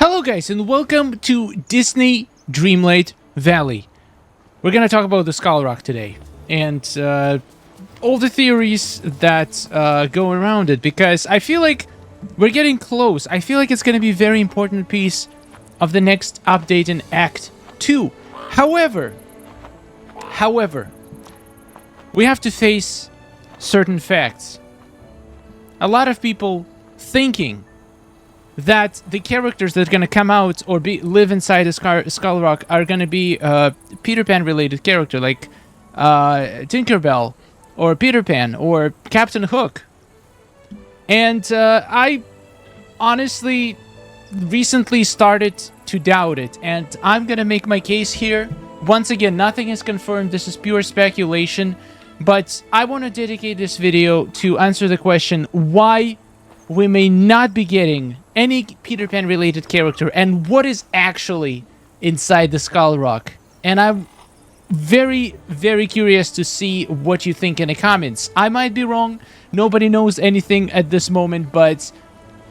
Hello guys and welcome to Disney Dreamlight Valley. We're going to talk about the Skull Rock today and all the theories that go around it, because I feel like we're getting close. I feel like it's going to be a very important piece of the next update in Act 2. However, we have to face certain facts. A lot of people thinking that the characters that are going to come out or live inside the Skull Rock are going to be Peter Pan related character, like Tinkerbell or Peter Pan or Captain Hook. And I honestly recently started to doubt it, and I'm going to make my case here. Once again, nothing is confirmed. This is pure speculation, but I want to dedicate this video to answer the question why we may not be getting any Peter Pan related character and what is actually inside the Skull Rock. And I'm very, very curious to see what you think in the comments. I might be wrong. Nobody knows anything at this moment, but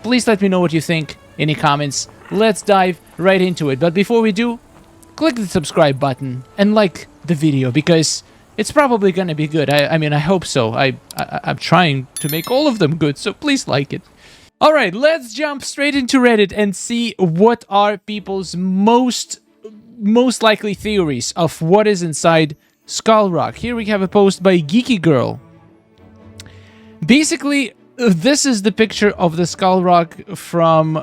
please let me know what you think in the comments. Let's dive right into it. But before we do, click the subscribe button and like the video, because it's probably going to be good. I mean, I hope so. I'm trying to make all of them good, so please like it. All right, let's jump straight into Reddit and see what are people's most likely theories of what is inside Skull Rock. Here we have a post by Geeky Girl. Basically, this is the picture of the Skull Rock from...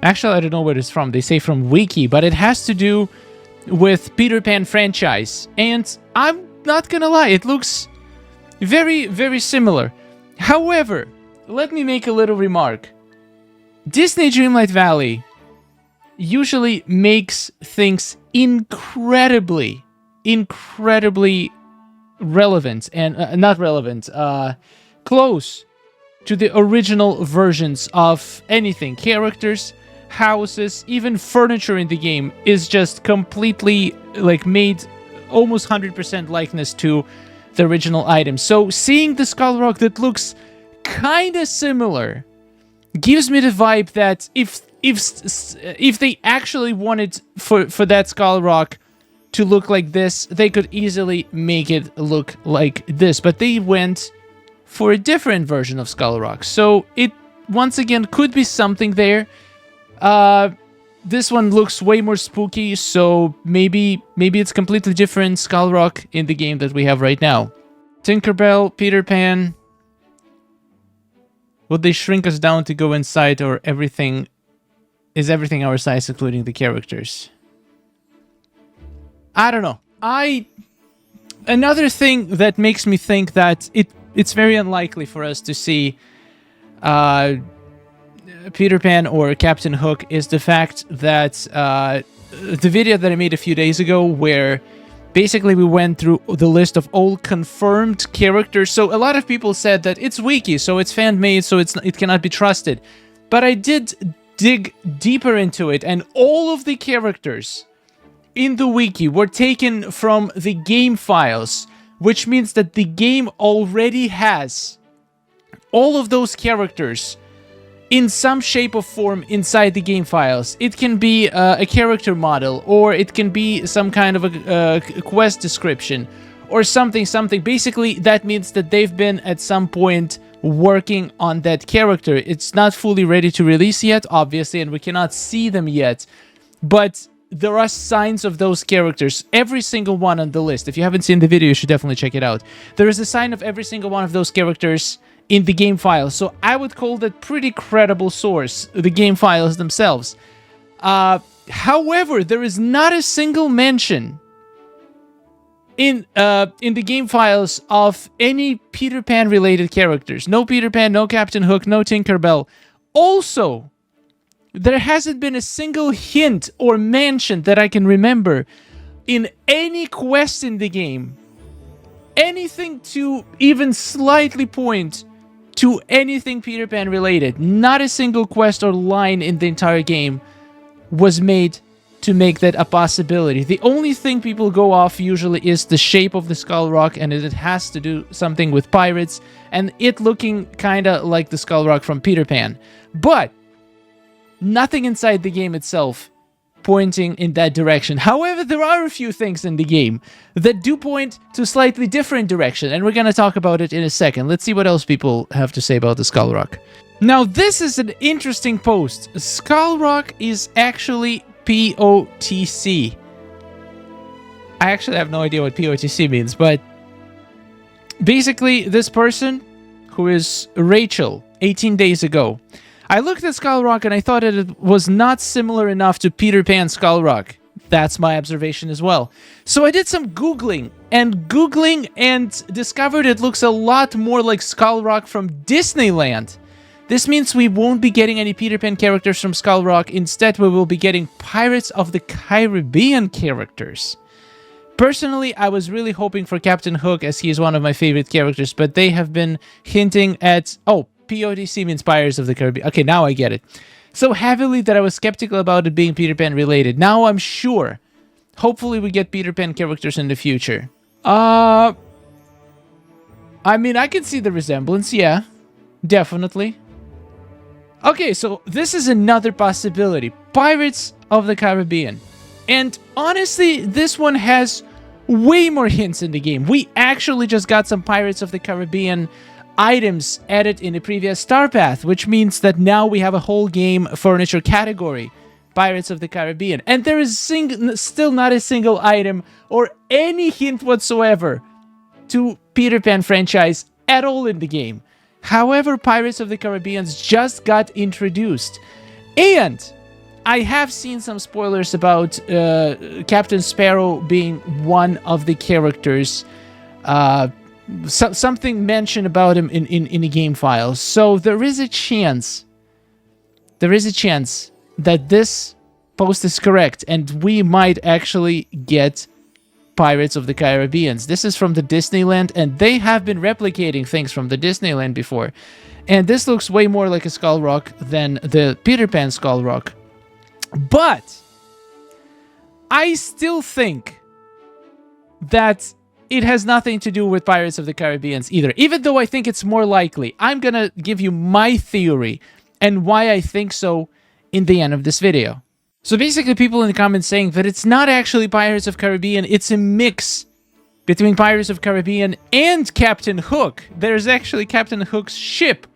actually, I don't know where it's from. They say from Wiki, but it has to do with Peter Pan franchise. And I'm not gonna lie, it looks very, very similar. However, let me make a little remark. Disney Dreamlight Valley usually makes things incredibly relevant and not relevant, close to the original versions of anything. Characters, houses, even furniture in the game is just completely like made almost 100% likeness to the original items. So seeing the Skull Rock that looks kind of similar gives me the vibe that if they actually wanted for that Skull Rock to look like this, they could easily make it look like this. But they went for a different version of Skull Rock. So it, once again, could be something there. This one looks way more spooky, so maybe it's completely different Skull Rock in the game that we have right now. Tinkerbell, Peter Pan. Would they shrink us down to go inside, or everything is everything our size, including the characters? I don't know. Another thing that makes me think that it's very unlikely for us to see Peter Pan or Captain Hook is the fact that the video that I made a few days ago, where basically we went through the list of all confirmed characters. So a lot of people said that it's wiki, so it's fan-made, so it cannot be trusted. But I did dig deeper into it, and all of the characters in the wiki were taken from the game files, which means that the game already has all of those characters in some shape or form inside the game files. It can be a character model, or it can be some kind of a quest description, or something. Basically, that means that they've been at some point working on that character. It's not fully ready to release yet, obviously, and we cannot see them yet, but there are signs of those characters. Every single one on the list. If you haven't seen the video, you should definitely check it out. There is a sign of every single one of those characters in the game files, so I would call that pretty credible source, the game files themselves. However, there is not a single mention in the game files of any Peter Pan related characters. No Peter Pan, no Captain Hook, no Tinkerbell. Also, there hasn't been a single hint or mention that I can remember in any quest in the game, anything to even slightly point to anything Peter Pan related. Not a single quest or line in the entire game was made to make that a possibility. The only thing people go off usually is the shape of the Skull Rock, and it has to do something with pirates, and it looking kind of like the Skull Rock from Peter Pan. But Nothing inside the game itself pointing in that direction. However, there are a few things in the game that do point to slightly different direction, and we're going to talk about it in a second. Let's see what else people have to say about the Skull Rock. Now, this is an interesting post. Skull Rock is actually POTC. I actually have no idea what POTC means, but basically, this person, who is Rachel, 18 days ago, I looked at Skull Rock and I thought it was not similar enough to Peter Pan Skull Rock. That's my observation as well. So I did some Googling and discovered it looks a lot more like Skull Rock from Disneyland. This means we won't be getting any Peter Pan characters from Skull Rock. Instead, we will be getting Pirates of the Caribbean characters. Personally, I was really hoping for Captain Hook, as he is one of my favorite characters, but they have been hinting at... Oh, POTC means Pirates of the Caribbean. Okay, now I get it. So heavily that I was skeptical about it being Peter Pan related. Now I'm sure. Hopefully we get Peter Pan characters in the future. I mean, I can see the resemblance, yeah. Definitely. Okay, so this is another possibility. Pirates of the Caribbean. And honestly, this one has way more hints in the game. We actually just got some Pirates of the Caribbean items added in the previous Star Path, which means that now we have a whole game furniture category, Pirates of the Caribbean. And there is still not a single item or any hint whatsoever to Peter Pan franchise at all in the game. However, Pirates of the Caribbean just got introduced. And I have seen some spoilers about Captain Sparrow being one of the characters. Something mentioned about him in the game files. So there is a chance that this post is correct and we might actually get Pirates of the Caribbean. This is from the Disneyland, and they have been replicating things from the Disneyland before. And this looks way more like a Skull Rock than the Peter Pan Skull Rock. But I still think that it has nothing to do with Pirates of the Caribbean either, even though I think it's more likely. I'm gonna give you my theory and why I think so in the end of this video. So basically, people in the comments saying that it's not actually Pirates of Caribbean, it's a mix between Pirates of Caribbean and Captain Hook. There's actually Captain Hook's ship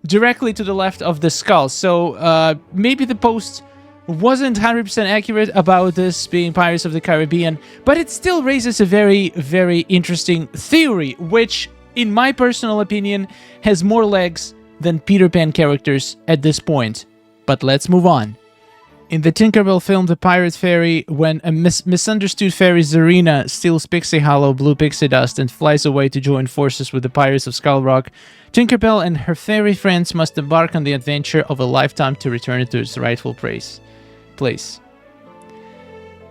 directly to the left of the skull. So maybe the post wasn't 100% accurate about this being Pirates of the Caribbean, but it still raises a very, very interesting theory, which, in my personal opinion, has more legs than Peter Pan characters at this point. But let's move on. In the Tinkerbell film The Pirate Fairy, when a misunderstood fairy Zarina steals Pixie Hollow, blue pixie dust, and flies away to join forces with the Pirates of Skull Rock, Tinkerbell and her fairy friends must embark on the adventure of a lifetime to return it to its rightful place.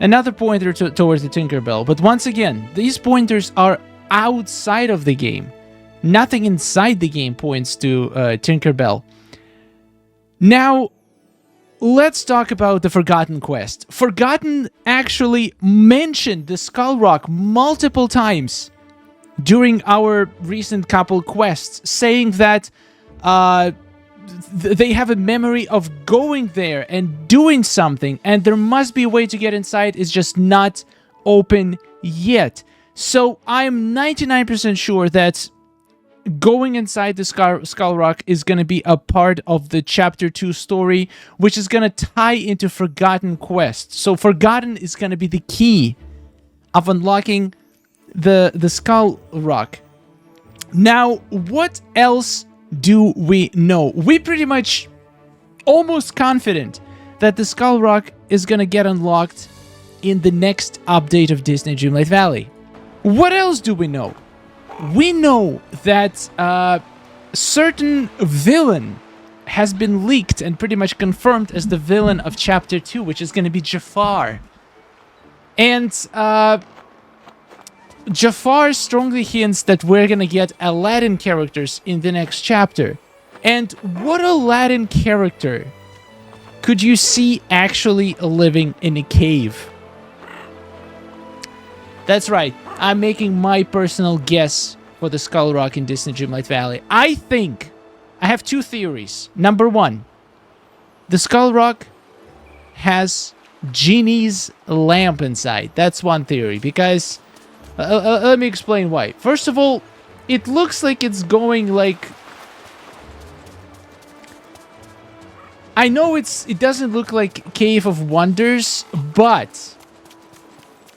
Another pointer towards the Tinkerbell, but once again, these pointers are outside of the game. Nothing inside the game points to Tinkerbell. Now, let's talk about the Forgotten Quest. Forgotten actually mentioned the Skull Rock multiple times during our recent couple quests, saying that they have a memory of going there and doing something, and there must be a way to get inside. It's just not open yet. So I'm 99% sure that going inside the Skull Rock is going to be a part of the Chapter 2 story, which is going to tie into Forgotten Quest. So Forgotten is going to be the key of unlocking the Skull Rock. Now, what else do we know? We pretty much almost confident that the Skull Rock is going to get unlocked in the next update of Disney Dreamlight Valley. What else do we know? We know that a certain villain has been leaked and pretty much confirmed as the villain of Chapter 2, which is going to be Jafar. And Jafar strongly hints that we're going to get Aladdin characters in the next chapter. And what Aladdin character could you see actually living in a cave? That's right. I'm making my personal guess for the Skull Rock in Disney Dreamlight Valley. I think I have two theories. Number one, the Skull Rock has Genie's lamp inside. That's one theory, because let me explain why. First of all, it looks like it's going like... I know it doesn't look like Cave of Wonders, but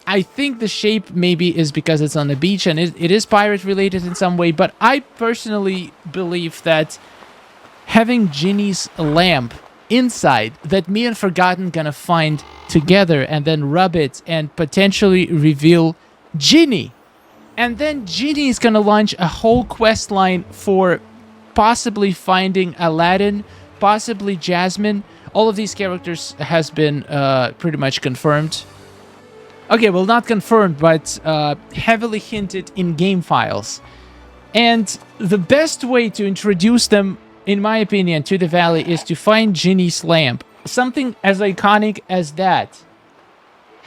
I think the shape maybe is because it's on the beach and it is pirate related in some way. But I personally believe that having Genie's lamp inside, that me and Forgotten gonna find together and then rub it and potentially reveal Genie. And then Genie is gonna launch a whole quest line for possibly finding Aladdin, possibly Jasmine. All of these characters has been pretty much confirmed. Okay, well, not confirmed, but heavily hinted in game files. And the best way to introduce them, in my opinion, to the valley is to find Genie's lamp. Something as iconic as that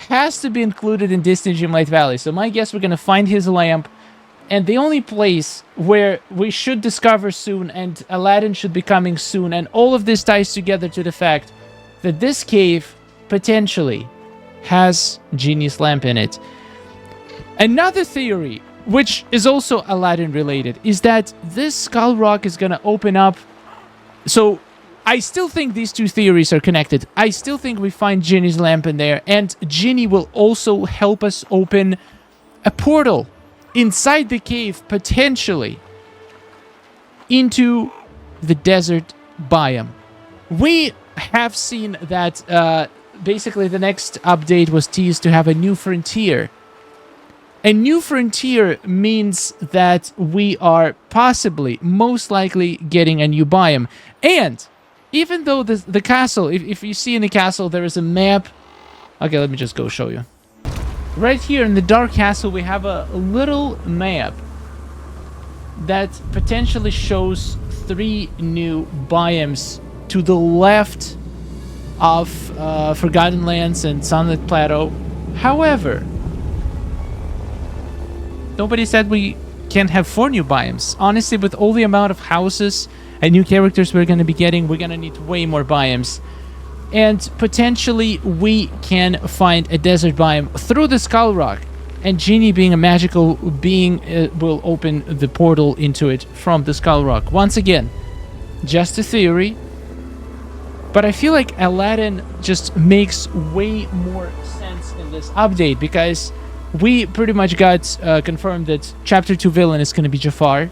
has to be included in Disney Dreamlight Valley. So my guess, we're going to find his lamp. And the only place where we should discover soon, and Aladdin should be coming soon, and all of this ties together to the fact that this cave potentially has Genie's lamp in it. Another theory, which is also Aladdin related, is that this Skull Rock is going to open up. So I still think these two theories are connected. I still think we find Genie's lamp in there, and Genie will also help us open a portal inside the cave, potentially into the desert biome. We have seen that basically the next update was teased to have a new frontier. A new frontier means that we are possibly, most likely, getting a new biome. And even though the castle, if you see in the castle, there is a map. Okay, let me just go show you. Right here in the Dark Castle, we have a little map that potentially shows 3 new biomes to the left of Forgotten Lands and Sunlit Plateau. However, nobody said we can have 4 new biomes. Honestly, with all the amount of houses and new characters we're going to be getting, we're going to need way more biomes. And potentially we can find a desert biome through the Skull Rock. And Genie, being a magical being, will open the portal into it from the Skull Rock. Once again, just a theory. But I feel like Aladdin just makes way more sense in this update, because we pretty much got confirmed that Chapter 2 villain is going to be Jafar.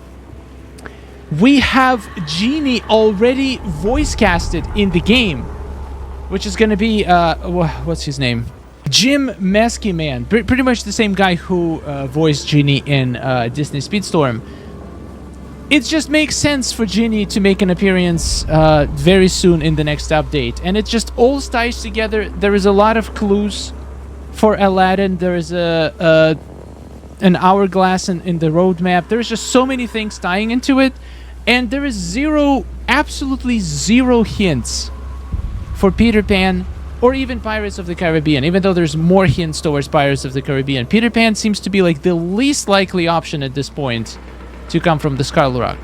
We have Genie already voice casted in the game, which is going to be, what's his name? Jim Meskiman. Pretty much the same guy who voiced Genie in Disney Speedstorm. It just makes sense for Genie to make an appearance very soon in the next update. And it just all ties together. There is a lot of clues for Aladdin. There is an hourglass in the roadmap. There's just so many things tying into it. And there is absolutely zero hints for Peter Pan or even Pirates of the Caribbean, even though there's more hints towards Pirates of the Caribbean. Peter Pan seems to be like the least likely option at this point to come from the Skull Rock.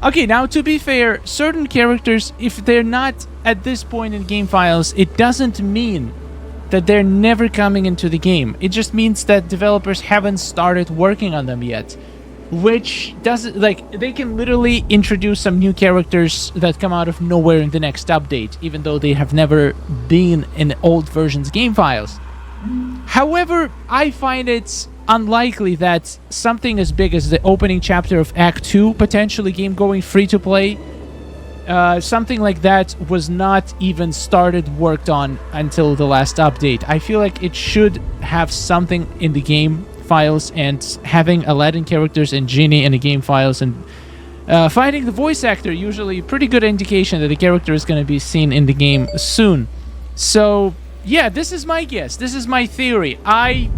Okay, now to be fair, certain characters, if they're not at this point in game files, it doesn't mean that they're never coming into the game. It just means that developers haven't started working on them yet. Which doesn't, like, they can literally introduce some new characters that come out of nowhere in the next update, even though they have never been in old versions game files. However, I find it unlikely that something as big as the opening chapter of Act 2, potentially game going free to play, something like that was not even worked on until the last update. I feel like it should have something in the game files, and having Aladdin characters and Genie in the game files and finding the voice actor, usually pretty good indication that the character is going to be seen in the game soon. So yeah, this is my guess. This is my theory. I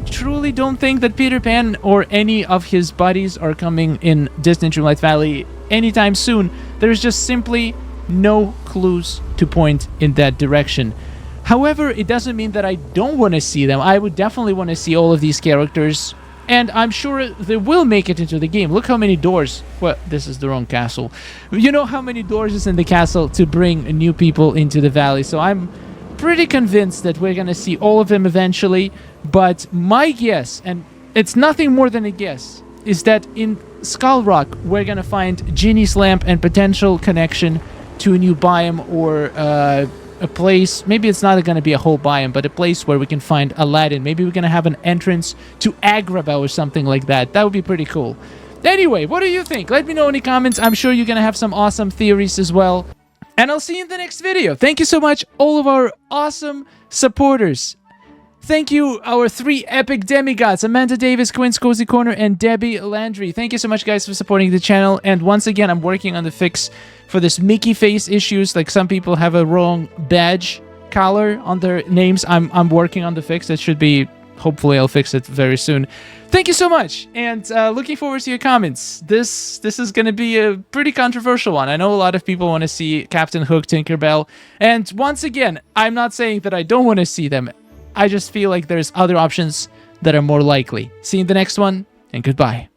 truly don't think that Peter Pan or any of his buddies are coming in Disney Dreamlight Valley anytime soon. There's just simply no clues to point in that direction. However, it doesn't mean that I don't want to see them. I would definitely want to see all of these characters And I'm sure they will make it into the game. Look how many doors. Well, this is the wrong castle. You know how many doors is in the castle to bring new people into the valley. So I'm pretty convinced that we're going to see all of them eventually. But my guess, and it's nothing more than a guess, is that in Skull Rock, we're going to find Genie's Lamp and potential connection to a new biome or a place. Maybe it's not going to be a whole biome, but a place where we can find Aladdin. Maybe we're going to have an entrance to Agrabah or something like that. That would be pretty cool. Anyway, what do you think? Let me know in the comments. I'm sure you're going to have some awesome theories as well. And I'll see you in the next video. Thank you so much, all of our awesome supporters. Thank you, our 3 epic demigods, Amanda Davis, Quinn's Cozy Corner, and Debbie Landry. Thank you so much, guys, for supporting the channel. And once again, I'm working on the fix for this Mickey face issues. Like, some people have a wrong badge color on their names. I'm working on the fix. That should be, hopefully, I'll fix it very soon. Thank you so much, and looking forward to your comments. This is going to be a pretty controversial one. I know a lot of people want to see Captain Hook, Tinkerbell, and once again, I'm not saying that I don't want to see them. I just feel like there's other options that are more likely. See you in the next one, and goodbye.